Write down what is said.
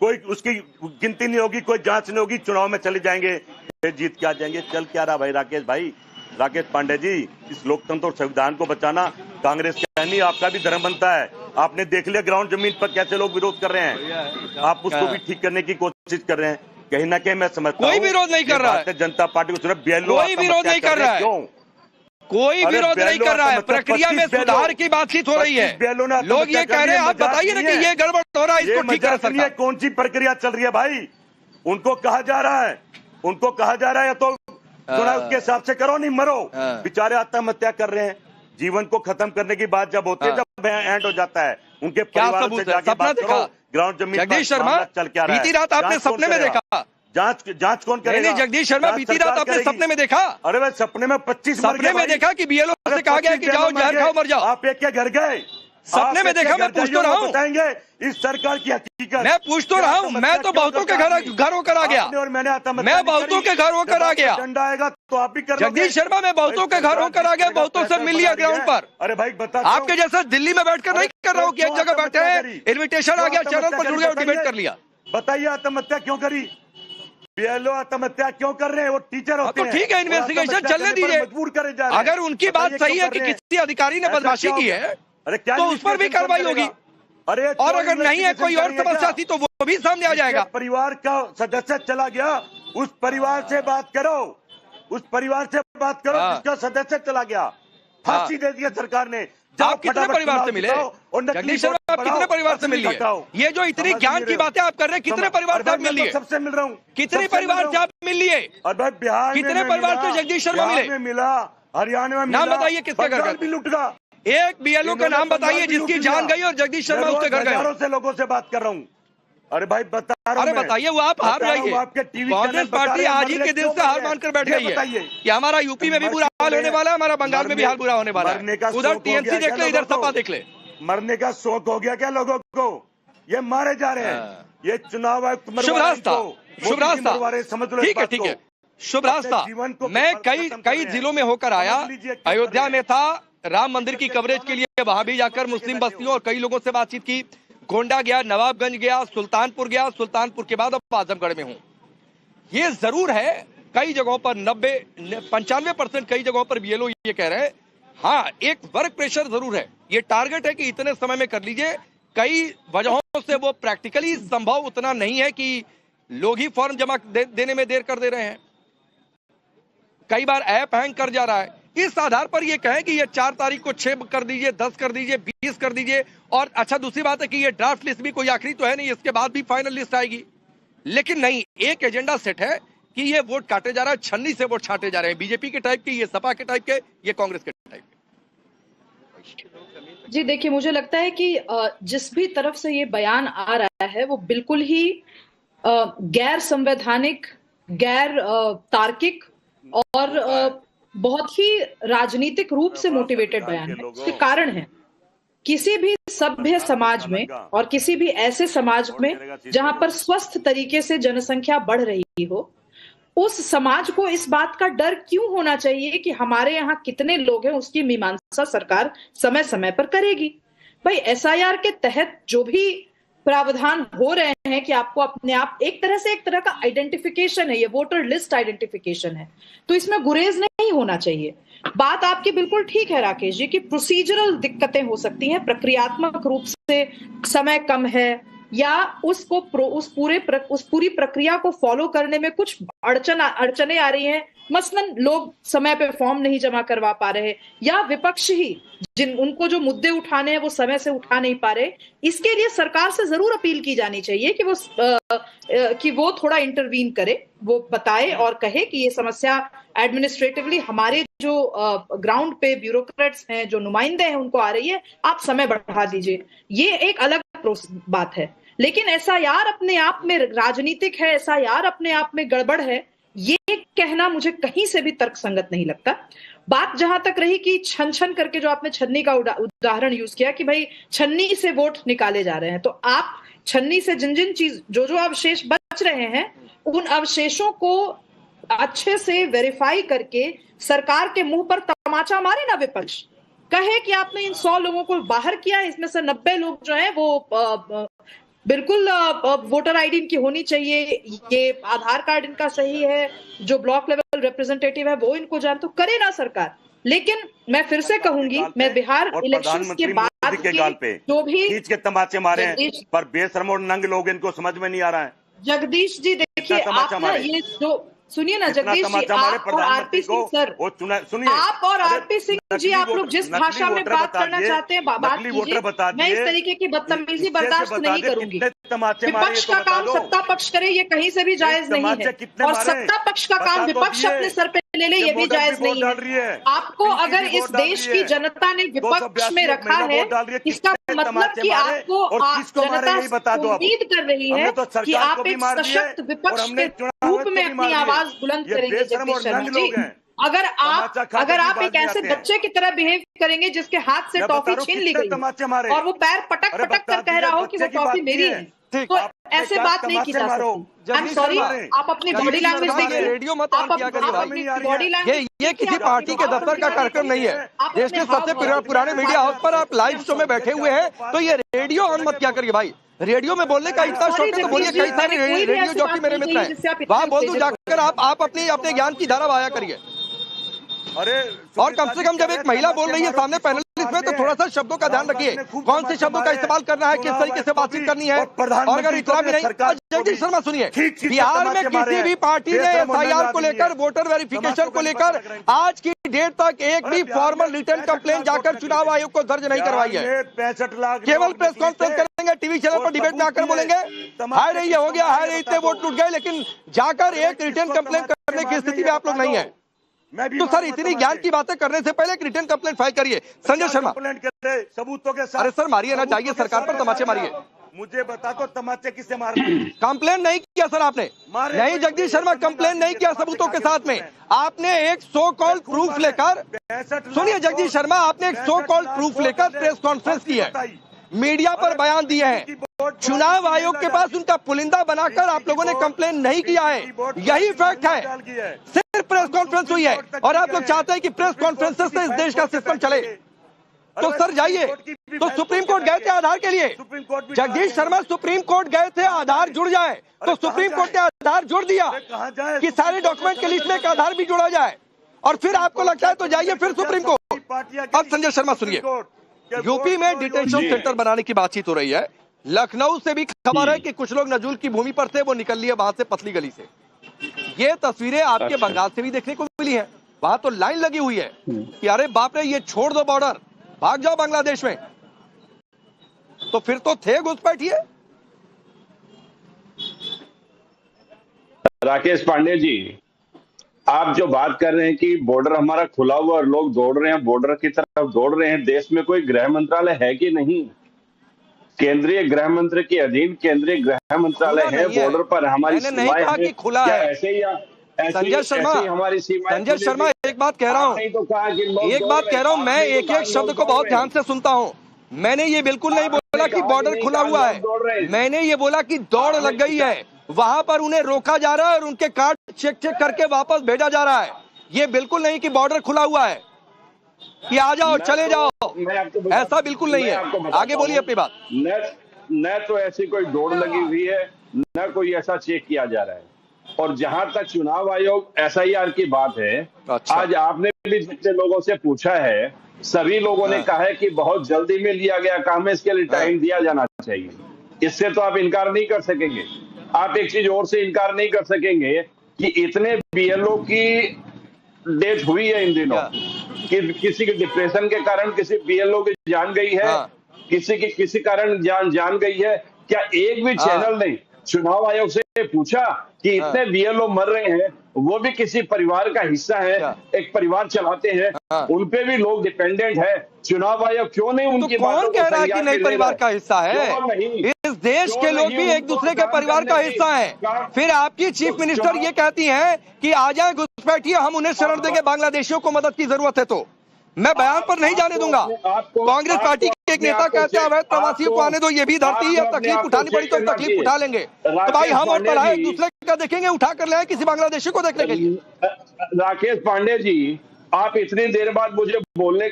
कोई उसकी गिनती नहीं होगी, कोई जांच नहीं होगी, चुनाव में चले जाएंगे, फिर जीत के आ जाएंगे। चल क्या रहा भाई राकेश पांडे जी, इस लोकतंत्र और संविधान को बचाना कांग्रेस का नहीं, आपका भी धर्म बनता है। आपने देख लिया ग्राउंड जमीन पर कैसे लोग विरोध कर रहे हैं, आप उसको भी ठीक करने की कोशिश कर रहे हैं। कहीं ना कहीं मैं समझता हूं कोई विरोध नहीं कर रहा है, जनता पार्टी को सिर्फ कोई विरोध नहीं कर रहा है, क्यों कोई विरोध नहीं कर रहा है। प्रक्रिया में सुधार की बातचीत हो रही है, लोग ये कह रहे हैं, आप बताइए ना कि ये गड़बड़ हो रहा है, इसको ठीक कर सकता है। कौन सी प्रक्रिया चल रही है भाई? उनको कहा जा रहा है, या तो उसके हिसाब से करो, नहीं मरो। बेचारे आत्महत्या कर रहे हैं। जीवन को खत्म करने की बात जब होती है, जब एंड हो जाता है, उनके परिवार से जाके बात करो। ग्राउंड जमीन जगदीश शर्मा, बीती रात आपने सपने में देखा, जांच कौन करेगा? जगदीश शर्मा, बीती रात आपने सपने में देखा? अरे भाई सपने में 25 सपने में देखा कि बीएलओ से कहा गया कि जाओ जहर खाओ मर जाओ? आप एक के घर गए? सपने में देखा? मैं पूछ तो रहा हूँ, बताएंगे इस सरकार की हकीकत। मैं पूछ तो रहा हूँ, मैं तो बहुतों के घर होकर आ गया, और मैंने मैं बहुतों के घर होकर आ गया। डंडा आएगा तो आप भी कर जगदीश शर्मा, मैं बहुतों के घर होकर आ गया, बहुतों से मिल लिया ग्राउंड पर। अरे भाई बता, आपके जैसा दिल्ली में बैठकर नहीं कर रहा हूँ कि एक जगह बैठे हैं, इन्विटेशन आ गया, चैनल पर जुड़ गया, डिबेट कर लिया। बताइए आत्महत्या क्यों करी? बीएलओ आत्महत्या क्यों कर रहे हैं? वो टीचर होते हैं। तो ठीक है, इन्वेस्टिगेशन चलने दीजिए। मजबूर करे जा रहे हैं। अगर उनकी बात सही है कि किसी अधिकारी ने बदमाशी की है, तो उस पर भी कार्रवाई होगी। अरे और अगर नहीं है, कोई और समस्या थी, तो वो भी सामने आ जाएगा। परिवार का सदस्य चला गया, उस परिवार से बात करो, उस परिवार से बात करो जिसका सदस्य चला गया। फांसी दे दी सरकार ने। आप कितने परिवार से मिले? जगदीश शर्मा, आप कितने परिवार से मिल लिए? ये जो इतनी ज्ञान की बातें आप कर रहे हैं, कितने परिवार से आप मिल लिए? सबसे मिल रहा हूँ। कितने परिवार से आप मिल लिए? और भाई बिहार कितने परिवार से जगदीश शर्मा मिले? मिला, हरियाणा में नाम बताइए किसके घर भी लुट गया। एक बीएलओ का नाम बताइए जिसकी जान गई और जगदीश शर्मा उसके घर गए। हजारों से लोगों से बात कर रहा हूँ। अरे भाई बता रहा हूं। अरे बताइए, वो आप हार जाइए। कांग्रेस पार्टी आज ही के दिन से हार मानकर बैठ गई है कि हमारा यूपी में भी बुरा हाल होने वाला है, हमारा बंगाल में भी हाल बुरा होने वाला है। उधर टीएमसी देख ले, इधर सपा देख ले। मरने का शौक हो गया क्या लोगों को? ये मारे जा रहे हैं। ये चुनाव आयुक्त शुभ रास्ता, समझ लो। ठीक है, ठीक है, शुभ रास्ता। मैं कई जिलों में होकर आया, अयोध्या में था, राम मंदिर की कवरेज के लिए वहां भी जाकर मुस्लिम बस्तियों और कई लोगों से बातचीत की। गोंडा गया, नवाबगंज गया, सुल्तानपुर गया, सुल्तानपुर के बाद अब आजमगढ़ में हूं। ये जरूर है कई जगहों पर 95% कई जगहों पर बीएलओ ये कह रहे हैं। हाँ, एक वर्क प्रेशर जरूर है, ये टारगेट है कि इतने समय में कर लीजिए। कई वजहों से वो प्रैक्टिकली संभव उतना नहीं है कि लोग ही फॉर्म जमा देने में देर कर दे रहे हैं। कई बार ऐप हैंग कर जा रहा है। इस आधार पर ये कहें कि ये 4 तारीख को 6 कर दीजिए, 10 कर दीजिए, 20 कर दीजिए। और अच्छा, दूसरी बात है कि ये ड्राफ्ट लिस्ट भी कोई आखिरी तो है नहीं, इसके बाद भी फाइनल लिस्ट आएगी। लेकिन नहीं, एक एजेंडा सेट है कि ये वोट काटे जा रहा है, छन्नी से वोट छाटे जा रहे हैं। बीजेपी के टाइप के, ये सपा के टाइप के, ये कांग्रेस के टाइप के। जी देखिए, मुझे लगता है कि जिस भी तरफ से ये बयान आ रहा है वो बिल्कुल ही गैर संवैधानिक, गैर तार्किक और बहुत ही राजनीतिक रूप से मोटिवेटेड बयान है। इसके कारण है, किसी भी सभ्य समाज में और किसी भी ऐसे समाज में जहां पर स्वस्थ तरीके से जनसंख्या बढ़ रही हो, उस समाज को इस बात का डर क्यों होना चाहिए कि हमारे यहाँ कितने लोग हैं, उसकी मीमांसा सरकार समय समय पर करेगी। भाई एसआईआर के तहत जो भी प्रावधान हो रहे हैं कि आपको अपने आप एक तरह का आइडेंटिफिकेशन है, ये वोटर लिस्ट आइडेंटिफिकेशन है, तो इसमें गुरेज नहीं होना चाहिए। बात आपकी बिल्कुल ठीक है राकेश जी कि प्रोसीजरल दिक्कतें हो सकती हैं, प्रक्रियात्मक रूप से समय कम है, या उस पूरी प्रक्रिया को फॉलो करने में कुछ अड़चने आ रही हैं। मसलन लोग समय पे फॉर्म नहीं जमा करवा पा रहे, या विपक्ष ही उनको जो मुद्दे उठाने हैं वो समय से उठा नहीं पा रहे। इसके लिए सरकार से जरूर अपील की जानी चाहिए कि वो थोड़ा इंटरवीन करे, वो बताए और कहे कि ये समस्या एडमिनिस्ट्रेटिवली हमारे जो ग्राउंड पे ब्यूरोक्रेट्स हैं, जो नुमाइंदे हैं, उनको आ रही है, आप समय बढ़ा दीजिए। ये एक अलग बात है। लेकिन एसआईआर अपने आप में राजनीतिक है, एसआईआर अपने आप में गड़बड़ है, ये कहना मुझे कहीं से भी तर्कसंगत नहीं लगता। बात जहां तक रही कि छन करके जो आपने छन्नी का उदाहरण यूज किया कि भाई छन्नी से वोट निकाले जा रहे हैं, तो आप छन्नी से जिन चीज जो अवशेष बच रहे हैं, उन अवशेषों को अच्छे से वेरीफाई करके सरकार के मुंह पर तमाचा मारे ना विपक्ष, कहे कि आपने इन 100 लोगों को बाहर किया, इसमें से 90 लोग जो हैं वो बिल्कुल वोटर आईडी इनकी होनी चाहिए, ये आधार कार्ड इनका सही है, जो ब्लॉक लेवल रिप्रेजेंटेटिव है वो इनको जान, तो करे ना सरकार। लेकिन मैं फिर से कहूंगी, मैं बिहार इलेक्शंस के बाद के गाल पे जो भी खींच के तमाचे मारे हैं, पर बेशर्म और नंग लोग इनको समझ में नहीं आ रहा है। जगदीश जी देखिए, आप ना ये जो सुनिए ना जगदीश जी, आप और आरपी सिंह सर, सुनिए आप और आरपी सिंह जी, आप लोग जिस भाषा में बात करना चाहते हैं बात कीजिए। मैं इस तरीके की बदतमीजी बर्दाश्त नहीं करूंगी। विपक्ष का काम सत्ता पक्ष करे, ये कहीं से भी जायज नहीं है, और सत्ता पक्ष का काम विपक्ष अपने सर पे ले ले, ये भी जायज नहीं है। आपको अगर इस देश की जनता ने विपक्ष में रखा है, इसका मतलब कि आपको जनता उम्मीद कर रही है कि आप एक सशक्त विपक्ष के रूप में अपनी आवाज बुलंद करेंगे। जगदीश शर्मा जी, अगर आप एक ऐसे बच्चे की तरह बिहेव करेंगे जिसके हाथ से टॉफी छीन ली गई और वो पैर पटक पटक कर कह रहा हो कि वो टॉफी मेरी है, तो ऐसे बात नहीं की जा सकती। आई एम सॉरी, आप अपनी बॉडी लैंग्वेज देखिए, रेडियो मत ऑन किया करिए भाई। बॉडी लैंग्वेज ये किसी पार्टी के दफ्तर का कार्यक्रम नहीं है। देश के सबसे पुराने मीडिया हाउस पर आप लाइव शो में बैठे हुए हैं, तो ये रेडियो ऑन मत किया करिए भाई। रेडियो में बोलने का इतना शौक है तो बोलिए। कई सारे रेडियो जॉकी मेरे मित्र हैं, वहां बोल दूं जाकर आप अपने ज्ञान की धारा बहाया करिए। और कम से कम जब एक महिला बोल रही है सामने पैनलिस्ट में, तो थोड़ा सा शब्दों का ध्यान रखिए, कौन से शब्दों का इस्तेमाल करना है, किस तरीके से बातचीत करनी है। और अगर इतना भी नहीं, जगदीश शर्मा सुनिए, बिहार में किसी भी पार्टी ने एफआईआर को लेकर, वोटर वेरिफिकेशन को लेकर आज की डेट तक एक भी फॉर्मल रिटर्न कंप्लेंट जाकर चुनाव आयोग को दर्ज नहीं करवाई है। 65 लाख केवल प्रेस कॉन्फ्रेंस करेंगे, टीवी चैनल पर डिबेट में आकर बोलेंगे हाय रे ये हो गया, हाय रे इतने वोट टूट गए, लेकिन जाकर एक रिटर्न कंप्लेंट करने की स्थिति में आप लोग नहीं है। तो सर इतनी ज्ञान की बातें करने से पहले एक रिटर्न कंप्लेंट फाइल करिए। संजय शर्मा, कंप्लेंट करे सबूतों के साथ। अरे सर मारिए ना, चाहिए सरकार पर तमाचे मारिए। मुझे बता दो तमाचे किससे मारे? कंप्लेंट नहीं किया सर आपने, नहीं जगदीश शर्मा, कंप्लेंट नहीं किया सबूतों के साथ में। आपने एक सो कॉल्ड प्रूफ लेकर, सुनिए जगदीश शर्मा, आपने एक सो कॉल्ड प्रूफ लेकर प्रेस कॉन्फ्रेंस की है, मीडिया पर बयान दिए हैं। चुनाव आयोग के पास उनका पुलिंदा बनाकर आप लोगों ने कंप्लेन नहीं किया है, यही फैक्ट है। सिर्फ प्रेस कॉन्फ्रेंस हुई है और आप लोग चाहते हैं कि प्रेस कॉन्फ्रेंस से इस देश का सिस्टम चले। तो सर जाइए, तो सुप्रीम कोर्ट गए थे आधार के लिए, जगदीश शर्मा सुप्रीम कोर्ट गए थे आधार जुड़ जाए, तो सुप्रीम कोर्ट ने आधार जुड़ दिया कि सारे डॉक्यूमेंट के लिस्ट में एक आधार भी जोड़ा जाए, और फिर आपको लगता है तो जाइए फिर सुप्रीम कोर्ट। अब संजय शर्मा सुनिए, यूपी में डिटेंशन सेंटर बनाने की बातचीत हो रही है। लखनऊ से भी खबर है कि कुछ लोग नजूल की भूमि पर थे, वो निकल लिए वहां से पतली गली से। ये तस्वीरें आपके बंगाल से भी देखने को मिली है, वहां तो लाइन लगी हुई है कि अरे बाप रे ये छोड़ दो बॉर्डर, भाग जाओ बांग्लादेश में। तो फिर तो थे घुसपैठिए। राकेश पांडे जी, आप जो बात कर रहे हैं कि बॉर्डर हमारा खुला हुआ और लोग दौड़ रहे हैं, बॉर्डर की तरफ दौड़ रहे हैं, देश में कोई गृह मंत्रालय है कि नहीं? केंद्रीय गृह मंत्री के अधीन केंद्रीय गृह मंत्रालय है, बॉर्डर पर हमारी सीमाएं हैं, खुला है ऐसे ही संजय शर्मा, हमारी सीमाएं। संजय शर्मा एक बात कह रहा हूँ, मैं एक एक शब्द को बहुत ध्यान से सुनता हूँ। मैंने ये बिल्कुल नहीं बोला कि बॉर्डर खुला हुआ है, मैंने ये बोला कि दौड़ लग गई है, वहां पर उन्हें रोका जा रहा है और उनके कार्ड चेक करके वापस भेजा जा रहा है। ये बिल्कुल नहीं कि बॉर्डर खुला हुआ है कि आ जाओ चले जाओ, ऐसा बिल्कुल नहीं है। आगे बोलिए अपनी बात। न तो ऐसी कोई दौड़ लगी हुई है, न कोई ऐसा चेक किया जा रहा है। और जहां तक चुनाव आयोग एसआईआर की बात है, अच्छा। आज आपने भी जितने लोगों से पूछा है, सभी लोगों ने कहा है कि बहुत जल्दी में लिया गया काम है, इसके लिए टाइम दिया जाना चाहिए। इससे तो आप इनकार नहीं कर सकेंगे। आप एक चीज और से इनकार नहीं कर सकेंगे कि इतने बीएलओ की डेथ हुई है इन दिनों, कि किसी के डिप्रेशन के कारण किसी बीएलओ की जान गई है, किसी की किसी कारण जान गई है। क्या एक भी चैनल ने चुनाव आयोग से पूछा कि इतने बीएलओ मर रहे हैं, वो भी किसी परिवार का हिस्सा है, एक परिवार चलाते हैं, उनपे भी लोग डिपेंडेंट है, चुनाव आयोग क्यों नहीं उनकी तो कौन कह रहा है कि नहीं परिवार का हिस्सा है? इस देश के लोग भी एक दूसरे के परिवार का हिस्सा हैं। फिर आपकी चीफ मिनिस्टर ये कहती हैं कि आ जाए घुसपैठिए, हम उन्हें शरण देंगे, बांग्लादेशियों को मदद की जरूरत है। तो मैं बयान पर नहीं जाने दूंगा। कांग्रेस पार्टी के एक नेता कहते हैं अवैध प्रवासियों को आने दो, ये भी धरती है, तकलीफ उठानी पड़ी तो तकलीफ उठा लेंगे। तो भाई हम और पर एक दूसरे का देखेंगे, उठा कर ले आए किसी बांग्लादेशी को देखने के लिए। राकेश पांडे जी, आप इतनी देर बाद मुझे बोलने